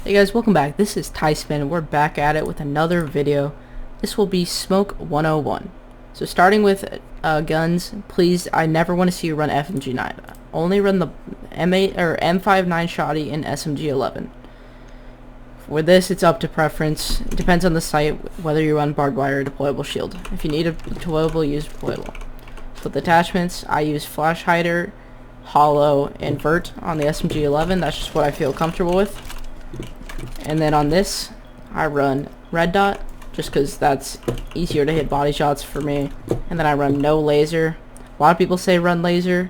Hey guys, welcome back. This is Tyspin. We're back at it with another video. This will be Smoke 101. So starting with guns, please, I never want to see you run FMG9. Only run the M8 or M59 Shotty and SMG11. For this, it's up to preference. It depends on the site whether you run barbed wire or deployable shield. If you need a deployable, use deployable. For the attachments, I use flash hider, hollow, and vert on the SMG11. That's just what I feel comfortable with. And then on this, I run red dot, just because that's easier to hit body shots for me. And then I run no laser. A lot of people say run laser,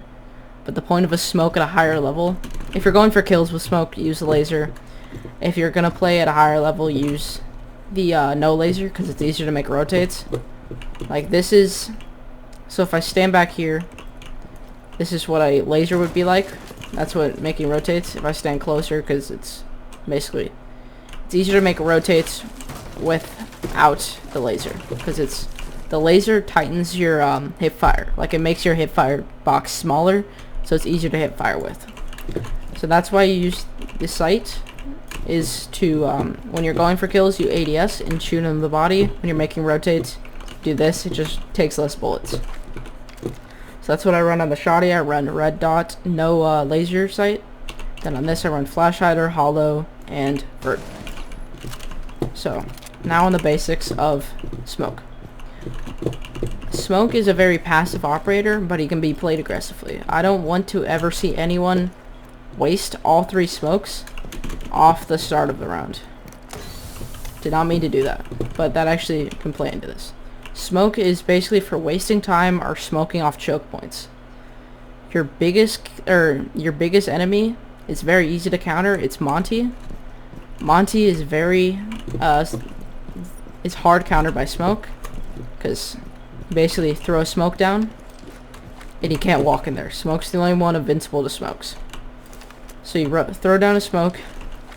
but the point of a smoke at a higher level, if you're going for kills with smoke, use the laser. If you're going to play at a higher level, use the no laser, because it's easier to make rotates. Like this is, so if I stand back here, this is what a laser would be like. That's what making rotates. If I stand closer, because it's basically, it's easier to make rotates without the laser, because the laser tightens your hip fire. Like it makes your hip fire box smaller, so it's easier to hip fire with. So that's why you use the sight, is to when you're going for kills, you ADS and shoot in the body. When you're making rotates, do this. It just takes less bullets. So that's what I run on the Shotty. I run red dot, no laser sight. Then on this I run flash hider, hollow, and vert. So, now on the basics of smoke. Smoke is a very passive operator, but he can be played aggressively. I don't want to ever see anyone waste all 3 smokes off the start of the round. Did not mean to do that, but that actually can play into this. Smoke is basically for wasting time or smoking off choke points. Your biggest enemy is very easy to counter. It's Monty. Monty is very is hard countered by smoke, because basically throw a smoke down and he can't walk in there. Smoke's the only one invincible to smokes. So you throw down a smoke.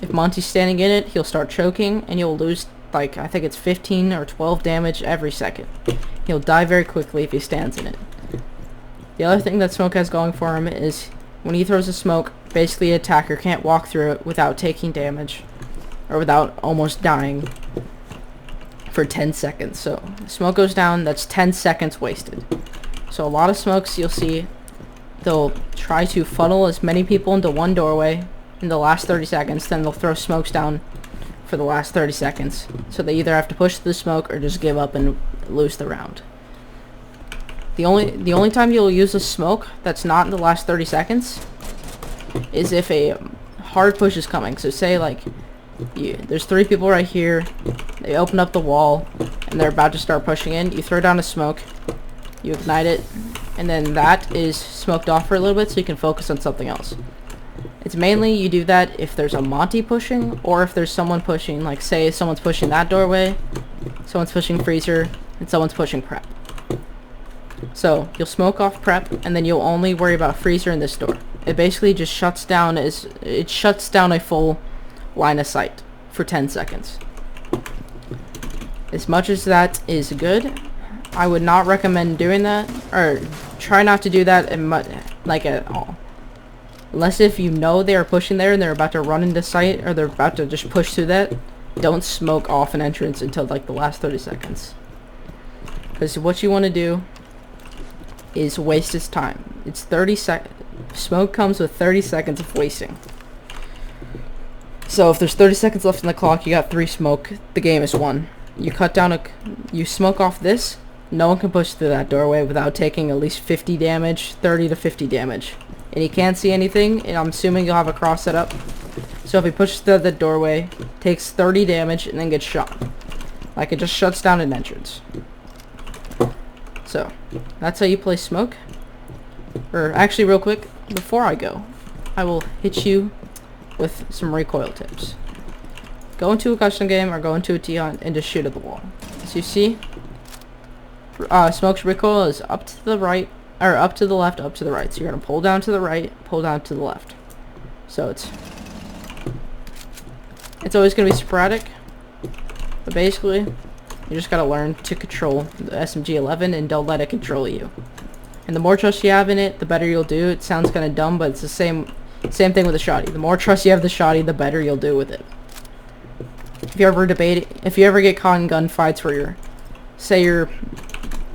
If Monty's standing in it, he'll start choking and you'll lose, like, I think it's 15 or 12 damage every second. He'll die very quickly if he stands in it. The other thing that smoke has going for him is when he throws a smoke, basically an attacker can't walk through it without taking damage, or without almost dying for 10 seconds. So smoke goes down, that's 10 seconds wasted. So a lot of smokes you'll see, they'll try to funnel as many people into one doorway in the last 30 seconds, then they'll throw smokes down for the last 30 seconds. So they either have to push the smoke or just give up and lose the round. The only time you'll use a smoke that's not in the last 30 seconds is if a hard push is coming. So say like there's 3 people right here, they open up the wall and they're about to start pushing in. You throw down a smoke, you ignite it, and then that is smoked off for a little bit so you can focus on something else. It's mainly you do that if there's a Monty pushing, or if there's someone pushing, like say someone's pushing that doorway, someone's pushing freezer, and someone's pushing prep. So you'll smoke off prep, and then you'll only worry about freezer in this door. It basically just shuts down a full line of sight for 10 seconds. As much as that is good, I would not recommend doing that, or try not to do that at all. Unless if you know they are pushing there and they're about to run into sight, or they're about to just push through that, don't smoke off an entrance until like the last 30 seconds. Because what you want to do is waste his time. It's 30 seconds. Smoke comes with 30 seconds of wasting. So if there's 30 seconds left in the clock, you got 3 smoke, the game is won. You smoke off this, no one can push through that doorway without taking at least 50 damage, 30 to 50 damage. And he can't see anything, and I'm assuming you'll have a cross set up. So if he pushes through the doorway, takes 30 damage, and then gets shot. Like it just shuts down an entrance. So, that's how you play smoke. Or actually, real quick, before I go, I will hit you with some recoil tips. Go into a custom game or go into a T-Hunt and just shoot at the wall. As you see, smoke's recoil is up to the right, or up to the left, up to the right. So you're going to pull down to the right, pull down to the left. So it's always going to be sporadic, but basically, you just got to learn to control the SMG11 and don't let it control you. And the more trust you have in it, the better you'll do. It sounds kind of dumb, but it's the same thing with the Shotty. The more trust you have the Shotty, the better you'll do with it. if you ever get caught in gunfights where you're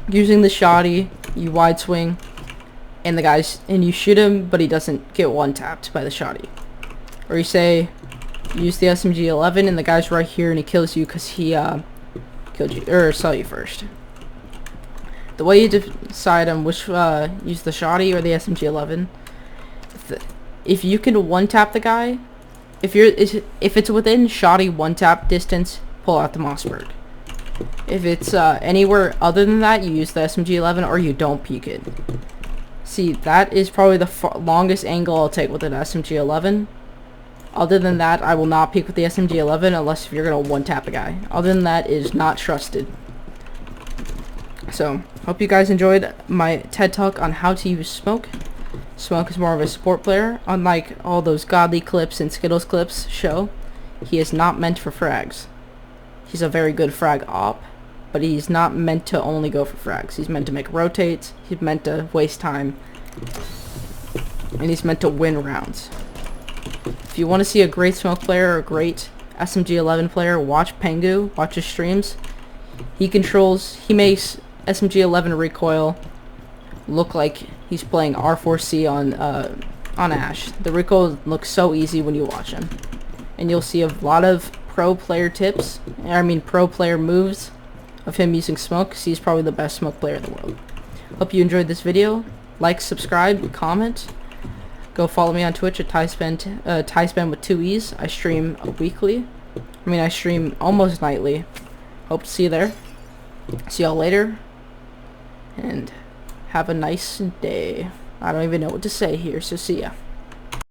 using the shotty, you wide swing, and you shoot him, but he doesn't get one tapped by the shotty. Or you say, use the SMG-11 and the guy's right here and he kills you because he killed you, or saw you first. The way you decide on which use the shotty or the SMG-11, if you can one tap the guy, if it's within shotty one tap distance, pull out the Mossberg. If it's anywhere other than that, you use the SMG-11 or you don't peek it. See, that is probably the longest angle I'll take with an SMG-11. Other than that, I will not peek with the SMG-11 unless if you're going to one-tap a guy. Other than that, it is not trusted. So, hope you guys enjoyed my TED Talk on how to use Smoke. Smoke is more of a support player. Unlike all those Godly clips and Skittles clips show, he is not meant for frags. He's a very good frag op, but he's not meant to only go for frags. He's meant to make rotates, he's meant to waste time, and he's meant to win rounds. If you want to see a great Smoke player or a great SMG-11 player, watch Pengu, watch his streams. He makes SMG-11 recoil look like he's playing R4C on Ash. The recoil looks so easy when you watch him. And you'll see a lot of pro player moves of him using Smoke, because he's probably the best Smoke player in the world. Hope you enjoyed this video. Like, subscribe, comment. Go follow me on Twitch at TySpan with 2 E's. I stream weekly. I stream almost nightly. Hope to see you there. See y'all later. And have a nice day. I don't even know what to say here, so see ya.